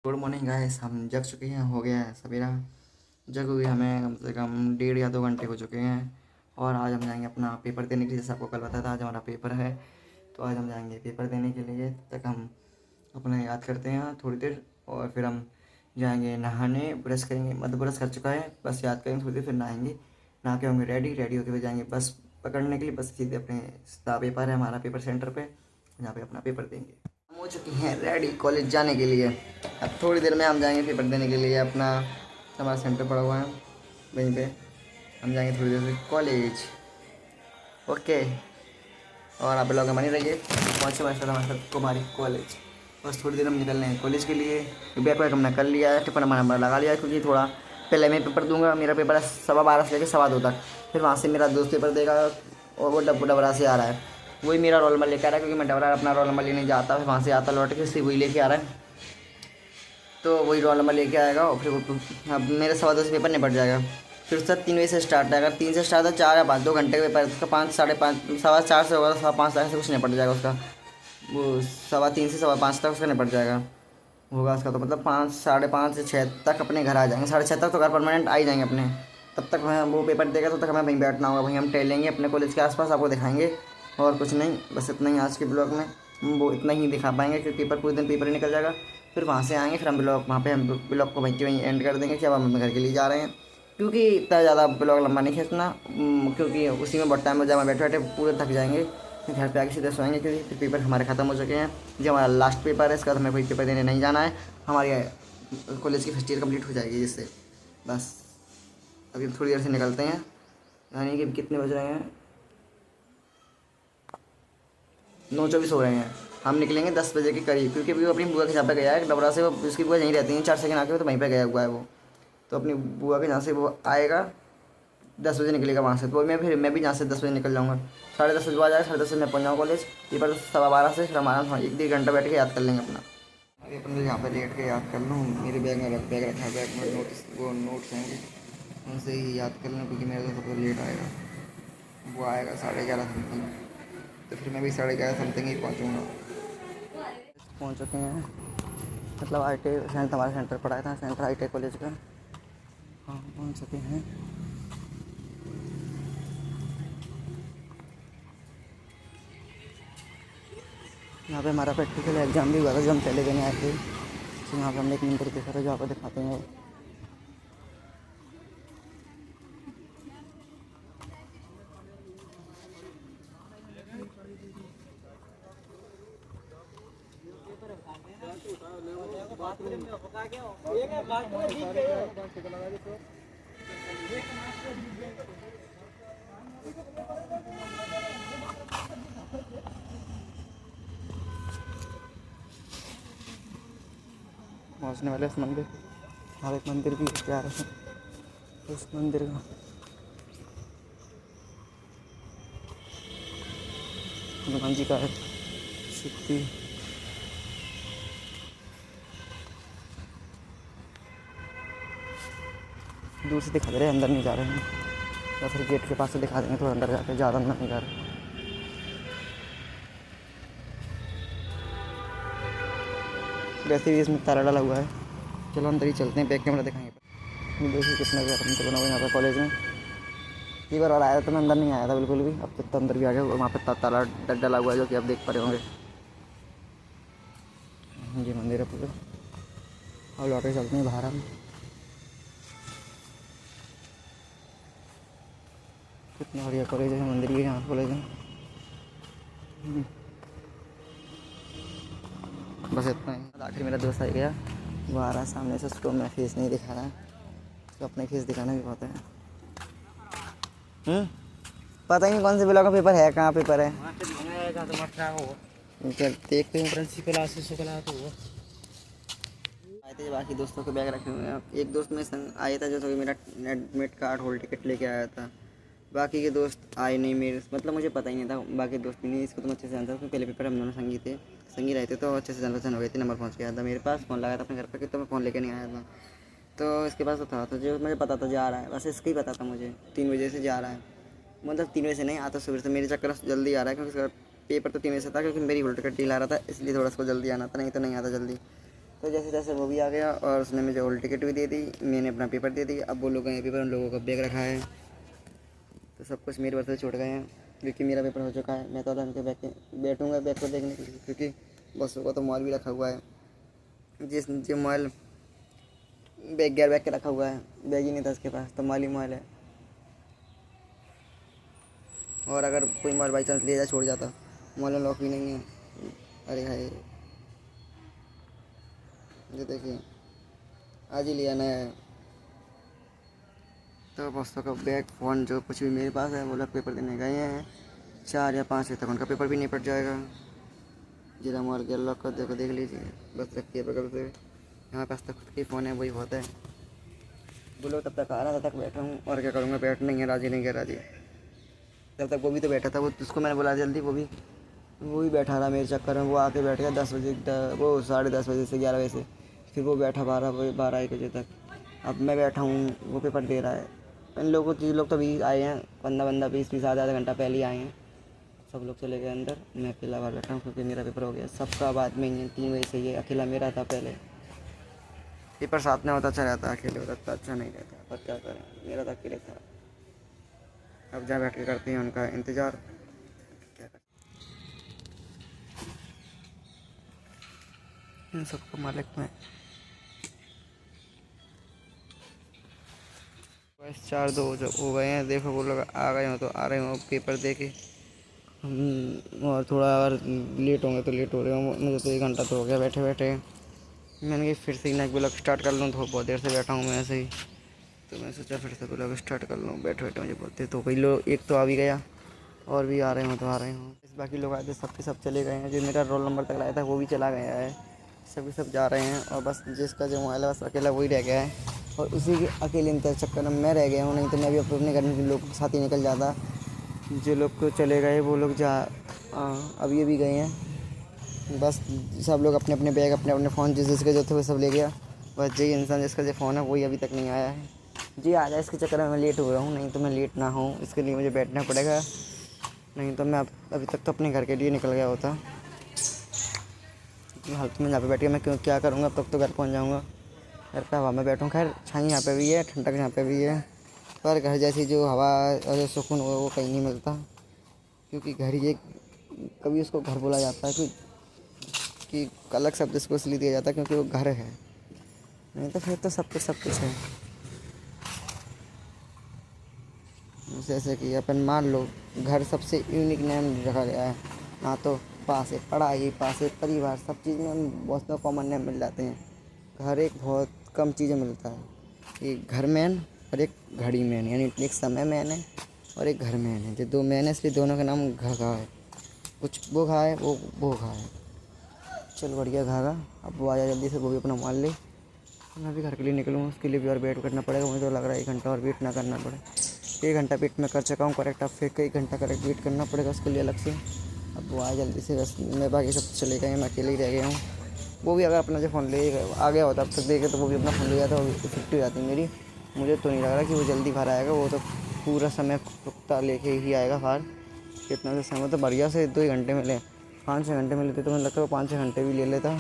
Good morning guys, हम जग चुके हैं। हो गया है सवेरा। जग हुई हमें कम से कम 1.5 या 2 घंटे हो चुके हैं। और आज हम जाएंगे अपना पेपर देने के लिए। जैसे आपको कल बताया था आज हमारा पेपर है, तो आज हम जाएंगे पेपर देने के लिए। तब तक हम अपना याद करते हैं थोड़ी देर, और फिर हम जाएंगे नहाने। ब्रश करेंगे, मतलब ब्रश कर चुका है, बस याद करेंगे थोड़ी देर, फिर नहाएंगे। नहा के होंगे रेडी। रेडी होकर फिर जाएंगे बस पकड़ने के लिए। बस सीधे अपने पेपर है हमारा, पेपर सेंटर पे, जहाँ पे अपना पेपर देंगे। हम हो चुके हैं रेडी कॉलेज जाने के लिए। अब थोड़ी देर में हम जाएंगे पेपर देने के लिए। अपना हमारा सेंटर पड़ा हुआ है वहीं पे। हम जाएंगे थोड़ी देर से कॉलेज। ओके। और आप लोग बनी रहिए। कौन से मास्टर हमारे साथ कुमारी कॉलेज। बस थोड़ी देर हम निकल रहे हैं कॉलेज के लिए। बैग वैग हमने कर लिया है, टिफिन हमारा नंबर लगा लिया है, क्योंकि थोड़ा पहले मैं पेपर दूंगा। मेरा पेपर है 12:15 से लेकर 2:15 तक। फिर वहाँ से मेरा दोस्त पेपर देगा, और वो डबरा से आ रहा है। वही मेरा रोल नंबर लेकर आ रहा है, क्योंकि मैं डबरा अपना रोल नंबर लेने जाता, फिर वहाँ से आता लौट के फिर वही लेके आ रहा है। तो वही रोल नंबर लेके आएगा, और फिर अब मेरे 2:15 से पेपर निपट जाएगा। फिर उसका 3 बजे से स्टार्ट है। अगर 3 से स्टार्ट है 4 या 5, 2 घंटे का पेपर है। उसका 5, 5:30, 4:15 से होगा, तो 5:15 तक से कुछ निपट जाएगा उसका। वो 3:15 से 5:15 तक उसका निपट जाएगा होगा उसका। तो मतलब 5, 5:30 से 6 तक अपने घर आ जाएंगे। 6:30 तक तो घर परमानेंट आ ही जाएंगे अपने। तब तक हमें वो पेपर देगा, तब तक हमें वहीं बैठना होगा। वहीं हम टहलेंगे अपने कॉलेज के आसपास, आपको दिखाएंगे। और कुछ नहीं, बस इतना ही आज के ब्लॉग में हम वो इतना ही दिखा पाएंगे, क्योंकि पेपर पूरे दिन पेपर ही निकल जाएगा। फिर वहाँ से आएंगे, फिर हम ब्लॉग वहाँ पे हम ब्लॉग को वहीं के वहीं एंड कर देंगे कि अब हम अपने घर के लिए जा रहे हैं। क्योंकि इतना ज़्यादा ब्लॉग लंबा नहीं खींचना, क्योंकि उसी में बहुत टाइम हो जाए। बैठे बैठे पूरे थक जाएंगे। फिर घर पे आके सीधे सोएंगे, क्योंकि फिर पेपर हमारे ख़त्म हो चुके हैं। जो हमारा लास्ट पेपर है, इसका तो हमें कोई पेपर देने नहीं जाना है। हमारी कॉलेज की फर्स्ट ईयर कंप्लीट हो जाएगी जिससे। बस अभी हम थोड़ी देर से निकलते हैं। यानी कि कितने बज रहे हैं, 9:24 हो रहे हैं। हम निकलेंगे 10 बजे के करीब, क्योंकि अभी वो अपनी बुआ के यहाँ पे गया है डबरा से। वो उसकी बुआ यहीं रहती है, 4 सेकंड आके, तो वहीं पे गया हुआ है वो। तो अपनी बुआ के जहाँ से वो आएगा 10 बजे निकलेगा वहाँ से। तो मैं भी यहाँ से 10 बजे निकल जाऊँगा। 10:30 बजे आ जाएगा, 10:30 बजे मैं पहुँच जाऊँगा कॉलेज। ये पर 12:15 से फिर हमारा 1-1.5 घंटा बैठ के याद कर लेंगे अपना। अभी अपन यहाँ पर लेट के याद कर लूँ। मेरे बैग में बैग रखा है, बैग में नोट्स हैं, उनसे ही याद कर लूँ, क्योंकि मेरा तो सबसे लेट आएगा। वो आएगा 11:30 समथिंग, तो फिर मैं भी 11:30 समथिंग ही पहुँचूँगा। पहुँच चुके हैं, मतलब ITI सेंटर, हमारा सेंटर पड़ा था, सेंटर ITI कॉलेज का। हाँ, पहुँच चुके हैं। यहाँ पे हमारा प्रैक्टिकल एग्ज़ाम भी हुआ था, जो हम पहले देने आए थे। तो यहाँ पे हमने एक मंदिर देखा था, जो आपको दिखाते हैं। पहुँचने वाले उस मंदिर। यहाँ एक मंदिर भी प्यार है, उस मंदिर का हनुमान जी का है, शक्ति। दूर से दिखा दे रहे हैं, अंदर नहीं जा रहे हैं। या फिर गेट के पास से दिखा देंगे, थोड़ा अंदर जाके, ज़्यादा अंदर नहीं जा रहे। वैसे भी इसमें ताला डाला हुआ है। चलो अंदर ही चलते हैं, बैक कैमरा दिखाएंगे। देखिए कितना ज़्यादा बना हुआ है यहाँ पर कॉलेज में। कई बार और आया था तो मैं अंदर नहीं आया था बिल्कुल भी। अब तो अंदर भी आ गया। वहाँ पर ताला डाला हुआ है, जो कि आप देख पा रहे होंगे। ये मंदिर है पूरा। और लौटे चलते हैं बाहर हम। कितना बढ़िया कॉलेज है, मंदिर भी यहाँ कॉलेज है। बस इतना ही। आखिर मेरा दोस्त आ गया, वो आ रहा है सामने से। उसको मैं फेस नहीं दिखा रहा है, तो अपने फेस दिखाना भी बहुत है। पता ही नहीं कौन से ब्लॉक का पेपर है, कहाँ पेपर है। चल देखते हैं। प्रिंसिपल आशीष शुक्ला तो आए थे बाकी दोस्तों के बैग रखे हुए हैं। एक दोस्त में संग आया था, जो तो मेरा एडमिट कार्ड हॉल टिकट लेके आया था। बाकी के दोस्त आए नहीं मेरे, मतलब मुझे पता ही नहीं था। बाकी दोस्त भी नहीं, इसको तो मैं अच्छे से जानता हूँ। पहले पेपर हम दोनों संगी थे, संगी रहते, तो अच्छे से जान पहचान हो गई थी। नंबर पहुँच गया था मेरे पास। फ़ोन लगाया था अपने घर पर, तो मैं फ़ोन लेके नहीं आया था। तो इसके पास तो था, तो जो मुझे पता था जा रहा है, बस इसका ही पता था मुझे 3 बजे से जा रहा है। मतलब 3 बजे से नहीं आता, सुबह से। मेरे चक्कर से जल्दी आ रहा है, क्योंकि इसका पेपर तो 3 बजे से था, क्योंकि मेरी हॉल टिकट डील आ रहा था, इसलिए थोड़ा सा जल्दी आना था, नहीं तो नहीं आता जल्दी। तो जैसे तैसे वो भी आ गया और उसने मुझे हॉल टिकट भी दे दी, मैंने अपना पेपर दे दी। अब वो लोग गए पेपर, उन लोगों का बैग रखा है, तो सब कुछ मेरे वजह से छूट गए हैं क्योंकि मेरा पेपर हो चुका है। मैं तो उनके बैग के बैठूँगा बैग को देखने के लिए, क्योंकि बसों का तो मोबाइल भी रखा हुआ है, जिस जो मोबाइल बैग गैर बैग के रखा हुआ है, बैग ही नहीं था उसके पास, तो मोबाइल ही मोबाइल है। और अगर कोई मोबाइल बाई चांस ले जाए छोड़ जाता, मोबाइल लॉक भी नहीं है। अरे भाई ये देखिए आज ही लिया नया है। तो बसों का बैग फ़ोन जो कुछ भी मेरे पास है, वो लोग पेपर देने गए हैं। 4 या 5 बजे तक उनका पेपर भी निपट जाएगा। जरा मोबाइल के लॉक कर देखो, देख लीजिए, बस रखिए बगल से। हमारे पास तो खुद की फ़ोन है, वही बहुत है। वो लोग तब तक आ रहा, तब तक बैठा हूँ और क्या करूँगा, बैठ नहीं है राजी, नहीं है राजी। तब तक वो भी तो बैठा था, वो उसको मैंने बोला जल्दी, वो भी बैठा रहा मेरे चक्कर में। वो आके बैठ गया 10 बजे, वो 10:30 बजे से 11 बजे से, फिर वो बैठा 12-1 बजे तक। अब मैं बैठा हूँ, वो पेपर दे रहा है। इन लोगों को लोग तो अभी आए हैं, 15 20 आधा घंटा पहले ही आए हैं। सब लोग चले गए अंदर, मैं अकेला बाहर बैठा हूँ क्योंकि मेरा पेपर हो गया। सबका बाद में ही 3 बजे से, ये अकेला मेरा था पहले। पेपर साथ में होता अच्छा रहता, अकेले होता तो अच्छा नहीं रहता, पर क्या करें, मेरा तो अकेले था। अब जहाँ बैठ के करते हैं उनका इंतज़ार, क्या करें। इन सबको मालिक में बस 4-2 जब हो गए हैं, देखो वो लोग आ गए हो तो आ रहे हो पेपर दे के। और थोड़ा अगर लेट होंगे तो लेट हो रहे हो, मुझे तो 1 घंटा तो हो गया बैठे बैठे। मैंने कहा फिर से एक ब्लॉग स्टार्ट कर लूँ, तो बहुत देर से बैठा हूँ मैं ऐसे ही, तो मैं सोचा फिर से ब्लॉग स्टार्ट कर लूँ। बैठे बैठे मुझे बोलते तो कई लोग, एक तो आ भी गया और भी आ रहे हो तो आ रहे हो। बाकी लोग आए थे, सब के सब चले गए हैं। जो मेरा रोल नंबर तक लाया था वो भी चला गया है, सभी सब जा रहे हैं। और बस जिसका जो मोबाइल है बस अकेला वही रह गया है, और उसी के अकेले इंतजार चक्कर में मैं रह गया हूँ। नहीं तो मैं भी अपने घर में लोगों के साथ ही निकल जाता। जो लोग को चले गए वो लोग अब ये भी गए हैं। बस सब लोग अपने अपने बैग, अपने अपने फ़ोन जिसके जो थे वो सब ले गया। बस यही इंसान जिसका जो फ़ोन है वही अभी तक नहीं आया है। जी आ जाए, इसके चक्कर में मैं लेट हो रहा हूँ, नहीं तो मैं लेट ना हूँ इसके लिए मुझे बैठना पड़ेगा। नहीं तो मैं अभी तक तो अपने घर के लिए निकल गया होता। हालत में यहाँ पे बैठ के मैं क्या करूँगा, अब तक तो घर पहुँच जाऊँगा। घर पे हवा में बैठूँ, खैर छाई यहाँ पे भी है, ठंडक यहाँ पे भी है, पर घर जैसी जो हवा और सुकून वो कहीं नहीं मिलता। क्योंकि घर ये कभी उसको घर बोला जाता है कि अलग शब्द इसको इसलिए दिया जाता है क्योंकि वो घर है, नहीं तो फिर तो सब कुछ है। जैसे कि अपन मान लो घर सबसे यूनिक नेम रखा गया है ना, तो पास है पढ़ाई, पास है परिवार, सब चीज़ में बहुत से कॉमन नेम मिल जाते हैं। घर एक बहुत कम चीज़ें मिलता है, एक घर मैन और एक घड़ी मैन, यानी एक समय मैन है और एक घर मैन है। जो 2 मैन है इसलिए दोनों का नाम घा घा है। कुछ वो घा है, वो घा है। चल बढ़िया घाघा, अब वो आया जल्दी से, वो भी अपना मोबाइल ले। मैं भी घर के लिए निकलूँ, उसके लिए भी और वेट करना पड़ेगा। मुझे तो लग रहा है 1 घंटा और वेट ना करना पड़े। 1 घंटा वेट मैं कर चुका हूँ करेक्ट, अब फिर 1 घंटा करेक्ट वेट करना पड़ेगा उसके लिए अलग से। अब वो आए जल्दी से, बस मैं बाकी सब चले गए हैं, मैं अकेले ही रह गया हूँ। वो भी अगर अपना जो फ़ोन ले आ गया होता अब तक देखे, तो वो भी अपना फ़ोन ले जाता, वो छुट्टी हो जाती मेरी। मुझे तो नहीं लग रहा कि वो जल्दी बाहर आएगा, वो तो पूरा समय पुख्ता लेके ही आएगा बाहर। कितना से समय तो बढ़िया से 2 ही घंटे मिले, 5-6 घंटे मिलते तो मुझे लगता है वो 5-6 घंटे भी ले लेता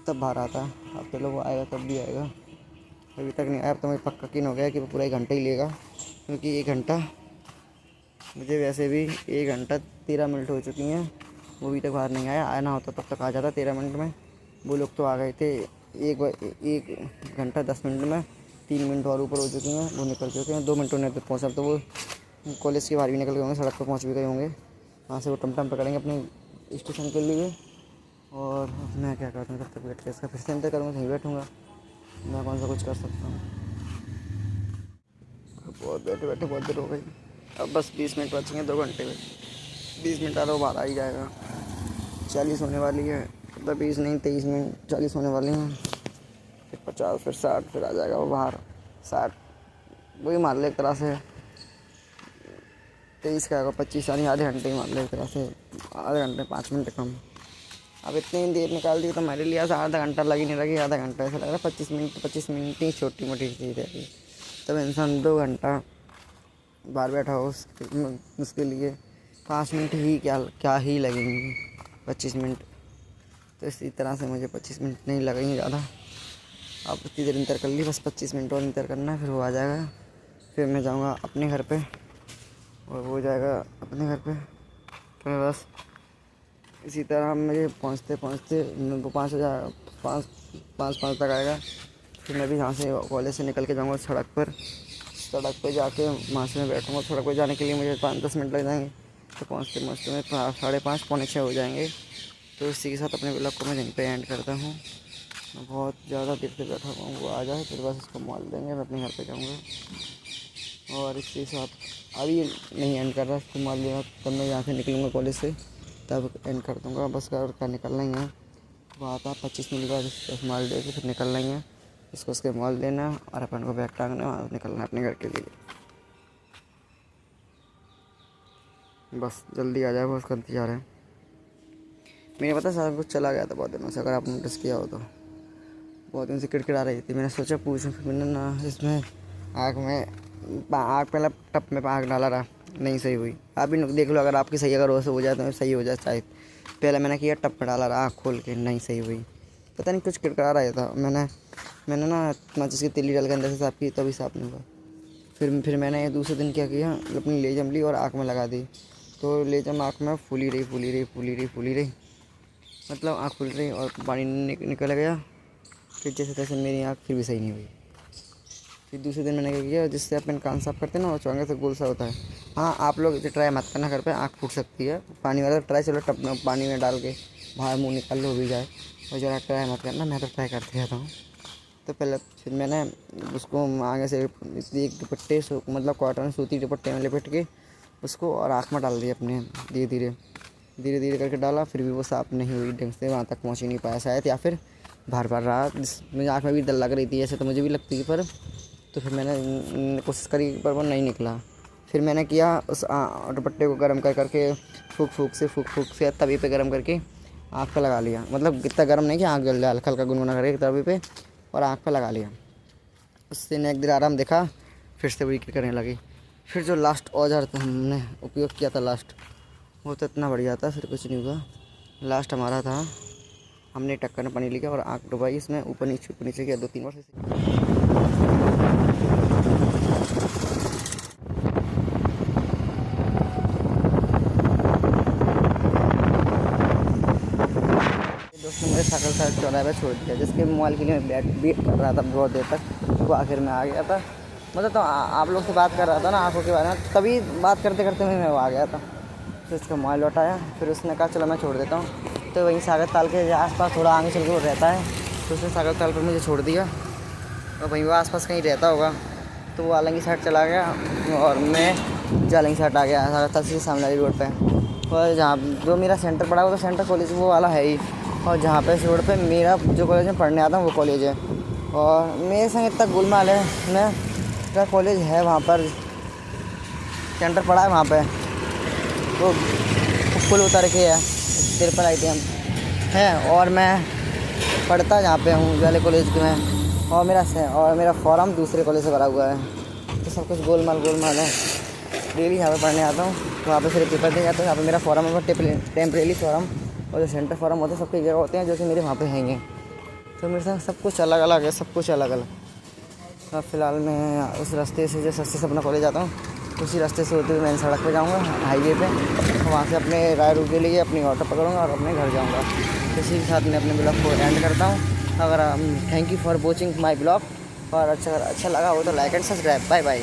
तब बाहर आता। अब चलो वो आएगा तब भी आएगा, अभी तक नहीं आया। अब तो मुझे पक्का यकीन हो गया कि वो पूरा 1 घंटा ही लेगा, क्योंकि 1 घंटा मुझे वैसे भी 1 घंटा 13 मिनट हो चुकी हैं, वो अभी तक बाहर नहीं आया। आना होता तब तक आ जाता 13 मिनट में। वो लोग तो आ गए थे 1 घंटा 10 मिनट में, 3 मिनट और ऊपर हो चुकी हैं, वो निकल चुके हैं। 2 मिनटों में तो पहुँचा, तो वो कॉलेज के बाहर भी निकल गए होंगे, सड़क पर पहुँच भी गए होंगे। वहाँ से वो टमटम पकड़ेंगे अपने स्टेशन के लिए। और मैं क्या करूँ, तब तक वेट के इसका फिर से इंतजार करूँगा, नहीं बैठूँगा, मैं कौन सा कुछ कर सकता हूँ। बहुत बैठे बैठे बहुत देर हो गई, अब बस 20 मिनट बचेंगे 2 घंटे में। 20 मिनट आधा बाहर आ ही जाएगा। 40 होने वाली है, मतलब 20 नहीं 23 मिनट 40 होने वाली हैं, फिर 50, फिर 60, फिर आ जाएगा वो बाहर। 60 वही मान ले एक तरह से, 23 का आएगा 25, यानी आधे घंटे ही मान ले एक तरह से, आधे घंटे 5 मिनट कम। अब इतनी देर निकाल दी तो मेरे लिए ऐसा आधा घंटा लगी नहीं लगी, आधा घंटा ऐसा लग रहा है। 25 मिनट ही छोटी मोटी चीज़ है। तब इंसान 2 घंटा बाहर बैठा हो उसके लिए 5 मिनट ही क्या क्या ही लगेंगे, 25 मिनट तो इसी तरह से मुझे 25 मिनट नहीं लगेंगे ज़्यादा। अब उतनी देर इंतज़ार कर ली, बस 25 मिनट और इंतज़ार करना है, फिर वो आ जाएगा। फिर मैं जाऊँगा अपने घर पे और वो जाएगा अपने घर पे। तो मैं बस इसी तरह मुझे पहुँचते पहुँचते वो 5 तक आएगा। फिर मैं भी यहाँ से कॉलेज से निकल के जाऊँगा सड़क पर जाके वहाँ से मैं बैठूँगा। सड़क पर जाने के लिए मुझे 5-10 मिनट लग जाएंगे। तो पहुँचते पहुँचते मैं 5:30 पौने 6 हो जाएंगे। तो इसी के साथ अपने ब्लॉग को मैं यहीं पे एंड करता हूँ। मैं बहुत ज़्यादा देर से बैठा हुआ हूँ, वो आ जाए फिर बस उसको मॉल देंगे, मैं अपने घर पे जाऊँगा। और इसी के साथ अभी नहीं एंड कर रहा, उसको मॉल देगा तब मैं यहाँ से निकलूँगा कॉलेज से, तब एंड कर दूँगा। बस घर का निकलना ही है, वो आता 25 मिनट बाद बस मॉल दे के फिर निकलना ही है। इसको उसके मॉल देना और अपन को बैग टांगना और निकलना अपने घर के लिए। बस जल्दी आ जाए, उसका इंतजार है। मैंने पता सारा कुछ चला गया था बहुत दिनों से, अगर आप नोटिस किया हो तो बहुत दिन से किड़किड़ा रही थी। मैंने सोचा पूछूं, फिर मैंने ना इसमें आग पहले टप में आग डाला रहा, नहीं सही हुई। आप भी देख लो, अगर आपकी सही अगर वैसे हो जाए तो सही हो जाए शायद। पहले मैंने किया टप में डाला रहा, आग खोल के नहीं सही हुई, पता नहीं कुछ किड़किड़ा रहा था। मैंने ना माचिस की तीली डाल के अंदर से साफ़ की, तभी साफ़ नहीं हुआ। फिर मैंने दूसरे दिन क्या किया, अपनी लेजम ली और आँख में लगा दी। तो लेजम आँख में फूली रही, मतलब आँख खुल रही और पानी निकल गया। फिर जैसे तैसे मेरी आँख फिर भी सही नहीं हुई। फिर दूसरे दिन मैंने क्या किया, जिससे अपन कान साफ़ करते हैं ना, वो चौंगे से गोल सा होता है। हाँ, आप लोग इसे ट्राई मत करना घर पे, आँख फूट सकती है। पानी वाला ट्राई चलो टप में पानी में डाल के बाहर मुँह निकाल लो भी जाए, और ज़रा ट्राई मत करना। मैं तो ट्राई करते रहता हूँ। तो पहले फिर मैंने उसको आगे से एक दुपट्टे मतलब कॉटन सूती दुपट्टे में लपेट के उसको और आँख में डाल दिया अपने, धीरे धीरे करके डाला। फिर भी वो साफ़ नहीं हुई ढंग से, वहाँ तक पहुँच ही नहीं पाया शायद, या फिर बार रहा। मुझे आँख में भी डर लग रही थी, ऐसे तो मुझे भी लगती है, पर तो फिर मैंने कोशिश करी पर वो नहीं निकला। फिर मैंने किया उस दुपट्टे को गर्म करके फूक से तवी पे गर्म करके आँख पे लगा लिया। मतलब इतना गर्म नहीं कि आँख जल जाए, हल्का गुनगुना करके तवी पे और आँख पे लगा लिया। उससे ने एक दिन आराम देखा, फिर से वही करने लगी। फिर जो लास्ट औजार हमने उपयोग किया था लास्ट, वो तो इतना बढ़िया था, फिर कुछ नहीं हुआ। लास्ट हमारा था, हमने टक्कर में पानी लिया और आँख डुबाई इसमें, ऊपर नीचे किया 2-3 बार से। दोस्तों मेरे साइकिल साइड चौराहे पर छोड़ दिया, जिसके मोबाइल के लिए मैं वेट कर रहा था बहुत देर तक। वो आखिर में आ गया था। मतलब तो आप लोग से बात कर रहा था ना आँखों के बारे में, तभी बात करते करते मैं वो आ गया था। फिर उसका मोबाइल लौटाया, फिर उसने कहा चलो मैं छोड़ देता हूँ। तो वहीं सागर ताल के आसपास थोड़ा आगे चल के वो रहता है, तो उसने सागर ताल पर मुझे छोड़ दिया और वहीं वो आसपास कहीं रहता होगा। तो वो आलंगी साइड चला गया और मैं जालंगी साइड आ गया, सागर ताल से सामने वाली रोड पर। और जहाँ जो मेरा सेंटर पड़ा हुआ, तो सेंटर कॉलेज वो वाला है ही, और जहाँ पे इस रोड पे मेरा जो कॉलेज में पढ़ने आता हूँ वो कॉलेज है। और मेरे संग इतना गोलमाल है, मेरा कॉलेज है वहाँ पर, सेंटर पड़ा है वहाँ पे, तो पुल उतर के है, तिरपल आई थी हम हैं। और मैं पढ़ता जहाँ पे हूँ वाले कॉलेज में, और मेरा फॉर्म दूसरे कॉलेज से भरा हुआ है। तो सब कुछ गोलमाल है। डेली यहाँ पे पढ़ने आता हूँ, तो वहाँ पे फिर पेपर दे जाता हूँ। यहाँ पे मेरा फॉर्म है, टेम्परेरी फॉर्म, और जो सेंटर फॉर्म होते हैं सबकी जगह होते हैं, जो कि मेरे वहाँ पे हैं। तो मेरे साथ सब कुछ अलग अलग है, सब कुछ अलग अलग। अब फ़िलहाल मैं उस रास्ते से जैसे से अपना कॉलेज आता हूँ, उसी रास्ते से होते हुए मैं सड़क पे जाऊँगा हाईवे पे, वहाँ से अपने रायपुर के लिए अपनी ऑटो पकड़ूँगा और अपने घर जाऊँगा। इसी के साथ मैं अपने ब्लॉग को एंड करता हूँ। अगर thank you for watching my blog, और अच्छा लगा हो तो like and subscribe. Bye bye.